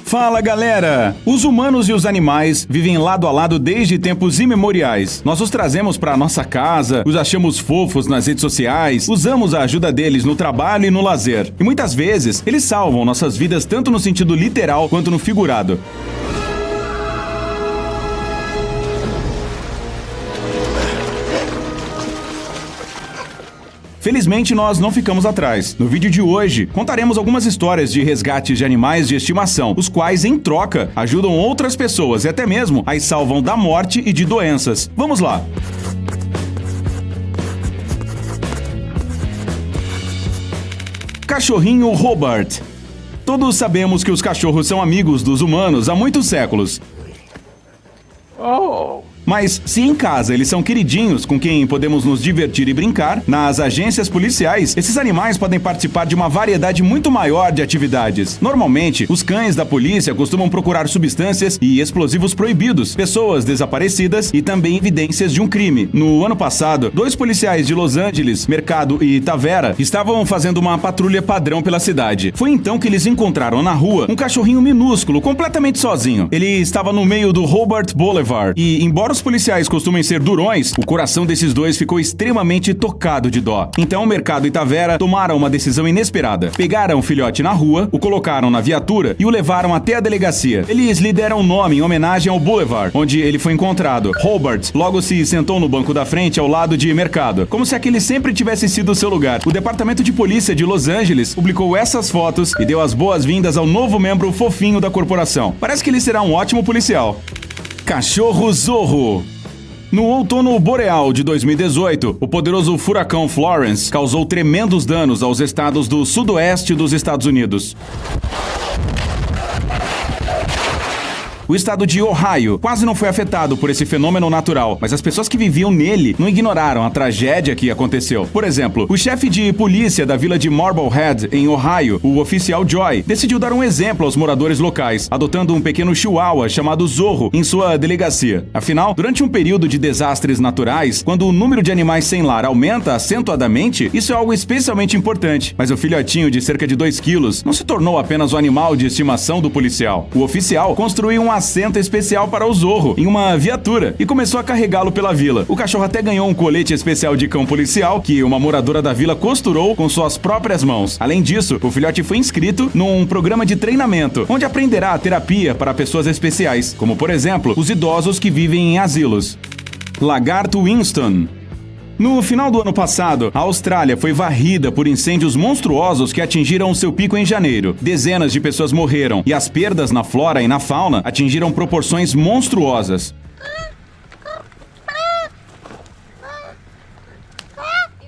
Fala galera! Os humanos e os animais vivem lado a lado desde tempos imemoriais. Nós os trazemos para nossa casa, os achamos fofos nas redes sociais, usamos a ajuda deles no trabalho e no lazer. E muitas vezes eles salvam nossas vidas tanto no sentido literal quanto no figurado. Felizmente, nós não ficamos atrás. No vídeo de hoje, contaremos algumas histórias de resgates de animais de estimação, os quais, em troca, ajudam outras pessoas e até mesmo as salvam da morte e de doenças. Vamos lá! Cachorrinho Robert. Todos sabemos que os cachorros são amigos dos humanos há muitos séculos. Mas se em casa eles são queridinhos com quem podemos nos divertir e brincar, nas agências policiais, esses animais podem participar de uma variedade muito maior de atividades. Normalmente, os cães da polícia costumam procurar substâncias e explosivos proibidos, pessoas desaparecidas e também evidências de um crime. No ano passado, 2 policiais de Los Angeles, Mercado e Tavera, estavam fazendo uma patrulha padrão pela cidade. Foi então que eles encontraram na rua um cachorrinho minúsculo, completamente sozinho. Ele estava no meio do Hobart Boulevard e, embora os policiais costumem ser durões, o coração desses dois ficou extremamente tocado de dó. Então, Mercado e Tavera tomaram uma decisão inesperada. Pegaram o filhote na rua, o colocaram na viatura e o levaram até a delegacia. Eles lhe deram um nome em homenagem ao Boulevard, onde ele foi encontrado. Hobart logo se sentou no banco da frente ao lado de Mercado, como se aquele sempre tivesse sido o seu lugar. O Departamento de Polícia de Los Angeles publicou essas fotos e deu as boas-vindas ao novo membro fofinho da corporação. Parece que ele será um ótimo policial. Cachorro Zorro. No outono boreal de 2018, o poderoso furacão Florence causou tremendos danos aos estados do sudoeste dos Estados Unidos. O estado de Ohio quase não foi afetado por esse fenômeno natural, mas as pessoas que viviam nele não ignoraram a tragédia que aconteceu. Por exemplo, o chefe de polícia da vila de Marblehead, em Ohio, o oficial Joy, decidiu dar um exemplo aos moradores locais, adotando um pequeno chihuahua chamado Zorro em sua delegacia. Afinal, durante um período de desastres naturais, quando o número de animais sem lar aumenta acentuadamente, isso é algo especialmente importante. Mas o filhotinho de cerca de 2 quilos não se tornou apenas o animal de estimação do policial. O oficial construiu um assento especial para o Zorro em uma viatura e começou a carregá-lo pela vila. O cachorro até ganhou um colete especial de cão policial que uma moradora da vila costurou com suas próprias mãos. Além disso, o filhote foi inscrito num programa de treinamento, onde aprenderá a terapia para pessoas especiais, como por exemplo, os idosos que vivem em asilos. Lagarto Winston. No final do ano passado, a Austrália foi varrida por incêndios monstruosos que atingiram seu pico em janeiro. Dezenas de pessoas morreram e as perdas na flora e na fauna atingiram proporções monstruosas.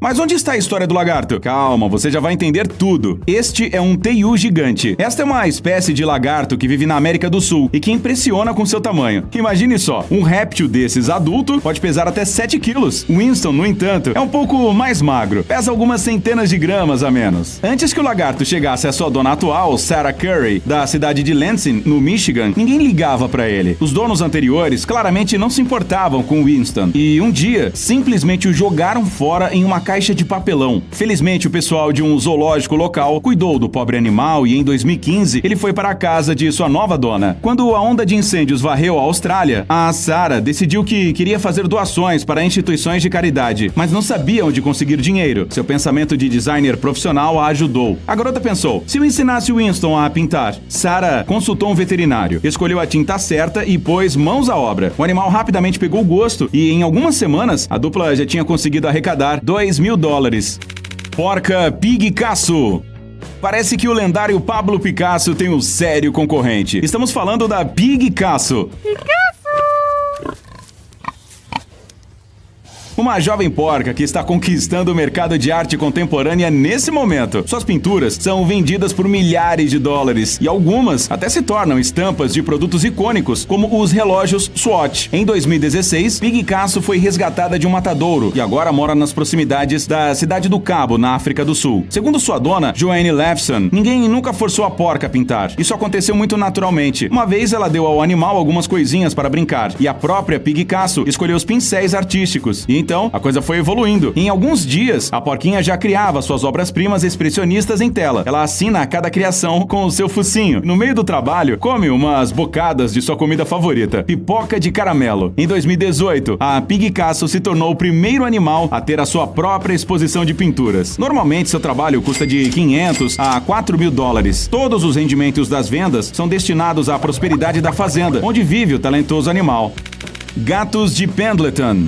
Mas onde está a história do lagarto? Calma, você já vai entender tudo. Este é um teiu gigante. Esta é uma espécie de lagarto que vive na América do Sul e que impressiona com seu tamanho. Imagine só, um réptil desses adulto pode pesar até 7 quilos. Winston, no entanto, é um pouco mais magro, pesa algumas centenas de gramas a menos. Antes que o lagarto chegasse à sua dona atual, Sarah Curry, da cidade de Lansing, no Michigan, ninguém ligava para ele. Os donos anteriores claramente não se importavam com Winston e um dia simplesmente o jogaram fora em uma caixa de papelão. Felizmente, o pessoal de um zoológico local cuidou do pobre animal e em 2015 ele foi para a casa de sua nova dona. Quando a onda de incêndios varreu a Austrália, a Sarah decidiu que queria fazer doações para instituições de caridade, mas não sabia onde conseguir dinheiro. Seu pensamento de designer profissional a ajudou. A garota pensou, se eu ensinasse Winston a pintar? Sarah consultou um veterinário, escolheu a tinta certa e pôs mãos à obra. O animal rapidamente pegou gosto e em algumas semanas a dupla já tinha conseguido arrecadar $2.000. Porca Picasso. Parece que o lendário Pablo Picasso tem um sério concorrente. Estamos falando da Picasso. Uma jovem porca que está conquistando o mercado de arte contemporânea nesse momento. Suas pinturas são vendidas por milhares de dólares e algumas até se tornam estampas de produtos icônicos, como os relógios Swatch. Em 2016, Picasso foi resgatada de um matadouro e agora mora nas proximidades da cidade do Cabo, na África do Sul. Segundo sua dona, Joanne Lefson, ninguém nunca forçou a porca a pintar. Isso aconteceu muito naturalmente. Uma vez ela deu ao animal algumas coisinhas para brincar e a própria Picasso escolheu os pincéis artísticos e então, a coisa foi evoluindo. Em alguns dias, a porquinha já criava suas obras-primas expressionistas em tela. Ela assina cada criação com o seu focinho. No meio do trabalho, come umas bocadas de sua comida favorita, pipoca de caramelo. Em 2018, a Pig Castle se tornou o primeiro animal a ter a sua própria exposição de pinturas. Normalmente, seu trabalho custa de 500 a 4 mil dólares. Todos os rendimentos das vendas são destinados à prosperidade da fazenda, onde vive o talentoso animal. Gatos de Pendleton.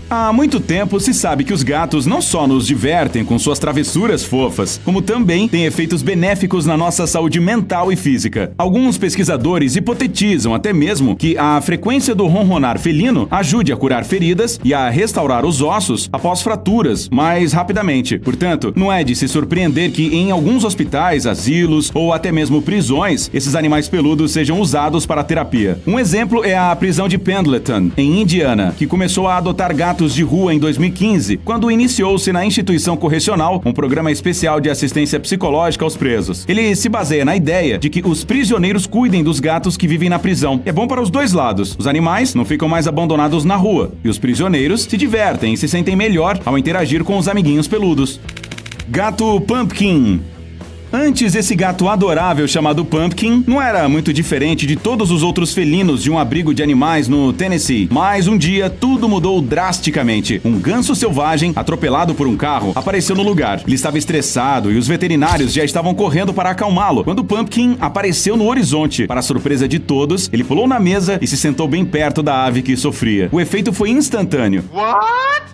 Há muito tempo se sabe que os gatos não só nos divertem com suas travessuras fofas, como também têm efeitos benéficos na nossa saúde mental e física. Alguns pesquisadores hipotetizam até mesmo que a frequência do ronronar felino ajude a curar feridas e a restaurar os ossos após fraturas mais rapidamente. Portanto, não é de se surpreender que em alguns hospitais, asilos ou até mesmo prisões, esses animais peludos sejam usados para terapia. Um exemplo é a prisão de Pendleton, em Indiana, que começou a adotar gatos de rua em 2015, quando iniciou-se na instituição correcional um programa especial de assistência psicológica aos presos. Ele se baseia na ideia de que os prisioneiros cuidem dos gatos que vivem na prisão. É bom para os dois lados. Os animais não ficam mais abandonados na rua, e os prisioneiros se divertem e se sentem melhor ao interagir com os amiguinhos peludos. Gato Pumpkin. Antes, esse gato adorável chamado Pumpkin não era muito diferente de todos os outros felinos de um abrigo de animais no Tennessee. Mas um dia, tudo mudou drasticamente. Um ganso selvagem, atropelado por um carro, apareceu no lugar. Ele estava estressado e os veterinários já estavam correndo para acalmá-lo, quando Pumpkin apareceu no horizonte. Para a surpresa de todos, ele pulou na mesa e se sentou bem perto da ave que sofria. O efeito foi instantâneo.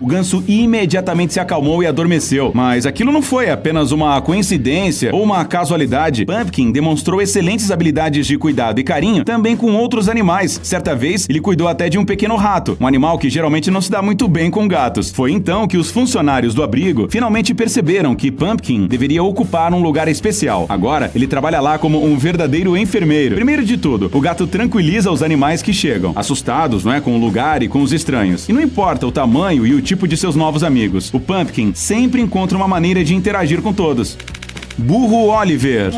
O ganso imediatamente se acalmou e adormeceu. Mas aquilo não foi apenas uma coincidência ou uma casualidade. Pumpkin demonstrou excelentes habilidades de cuidado e carinho também com outros animais. Certa vez, ele cuidou até de um pequeno rato, um animal que geralmente não se dá muito bem com gatos. Foi então que os funcionários do abrigo finalmente perceberam que Pumpkin deveria ocupar um lugar especial. Agora, ele trabalha lá como um verdadeiro enfermeiro. Primeiro de tudo, o gato tranquiliza os animais que chegam, assustados, com o lugar e com os estranhos. E não importa o tamanho e o tipo de seus novos amigos, o Pumpkin sempre encontra uma maneira de interagir com todos. Burro Oliver.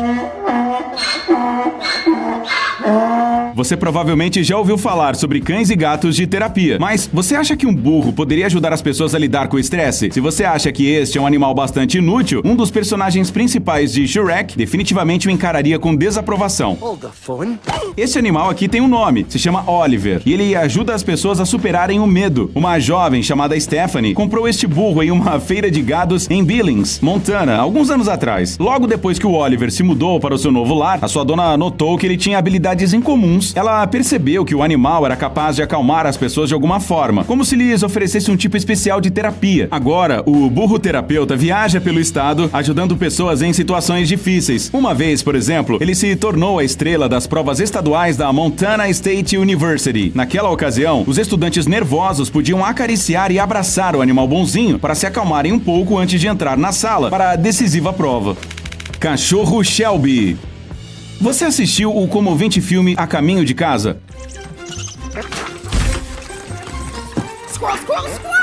Você provavelmente já ouviu falar sobre cães e gatos de terapia, mas você acha que um burro poderia ajudar as pessoas a lidar com o estresse? Se você acha que este é um animal bastante inútil, um dos personagens principais de Shrek definitivamente o encararia com desaprovação. Este animal aqui tem um nome, se chama Oliver, e ele ajuda as pessoas a superarem o medo. Uma jovem chamada Stephanie comprou este burro em uma feira de gados em Billings, Montana, alguns anos atrás. Logo depois que o Oliver se mudou para o seu novo lar, a sua dona notou que ele tinha habilidades incomuns. Ela percebeu que o animal era capaz de acalmar as pessoas de alguma forma, como se lhes oferecesse um tipo especial de terapia. Agora, o burro terapeuta viaja pelo estado, ajudando pessoas em situações difíceis. Uma vez, por exemplo, ele se tornou a estrela das provas estaduais da Montana State University. Naquela ocasião, os estudantes nervosos podiam acariciar e abraçar o animal bonzinho para se acalmarem um pouco antes de entrar na sala para a decisiva prova. Cachorro Shelby. Você assistiu o comovente filme A Caminho de Casa? Squirrel, squirrel, squirrel!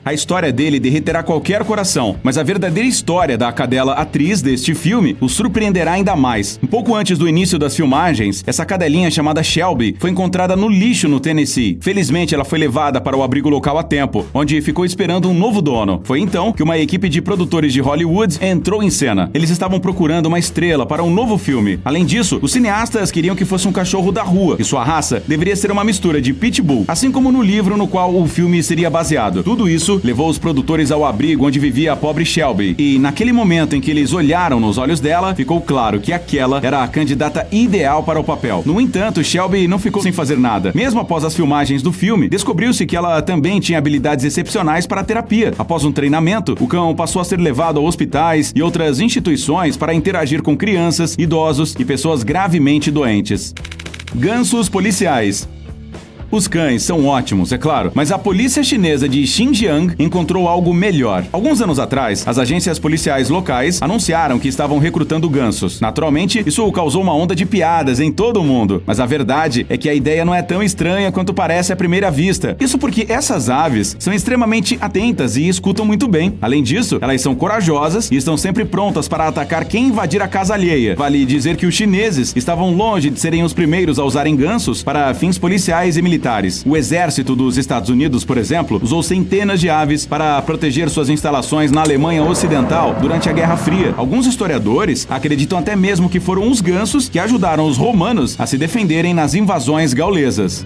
A história dele derreterá qualquer coração, mas a verdadeira história da cadela atriz deste filme o surpreenderá ainda mais. Um pouco antes do início das filmagens, essa cadelinha chamada Shelby foi encontrada no lixo no Tennessee. Felizmente, ela foi levada para o abrigo local a tempo, onde ficou esperando um novo dono. Foi então que uma equipe de produtores de Hollywood entrou em cena. Eles estavam procurando uma estrela para um novo filme. Além disso, os cineastas queriam que fosse um cachorro da rua, e sua raça deveria ser uma mistura de pitbull, assim como no livro no qual o filme seria baseado. Tudo isso levou os produtores ao abrigo onde vivia a pobre Shelby. E naquele momento em que eles olharam nos olhos dela, ficou claro que aquela era a candidata ideal para o papel. No entanto, Shelby não ficou sem fazer nada. Mesmo após as filmagens do filme, descobriu-se que ela também tinha habilidades excepcionais para a terapia. Após um treinamento, o cão passou a ser levado a hospitais e outras instituições para interagir com crianças, idosos e pessoas gravemente doentes. Gansos policiais. Os cães são ótimos, é claro, mas a polícia chinesa de Xinjiang encontrou algo melhor. Alguns anos atrás, as agências policiais locais anunciaram que estavam recrutando gansos. Naturalmente, isso causou uma onda de piadas em todo o mundo, mas a verdade é que a ideia não é tão estranha quanto parece à primeira vista. Isso porque essas aves são extremamente atentas e escutam muito bem. Além disso, elas são corajosas e estão sempre prontas para atacar quem invadir a casa alheia. Vale dizer que os chineses estavam longe de serem os primeiros a usarem gansos para fins policiais e militares militares. O exército dos Estados Unidos, por exemplo, usou centenas de aves para proteger suas instalações na Alemanha Ocidental durante a Guerra Fria. Alguns historiadores acreditam até mesmo que foram os gansos que ajudaram os romanos a se defenderem nas invasões gaulesas.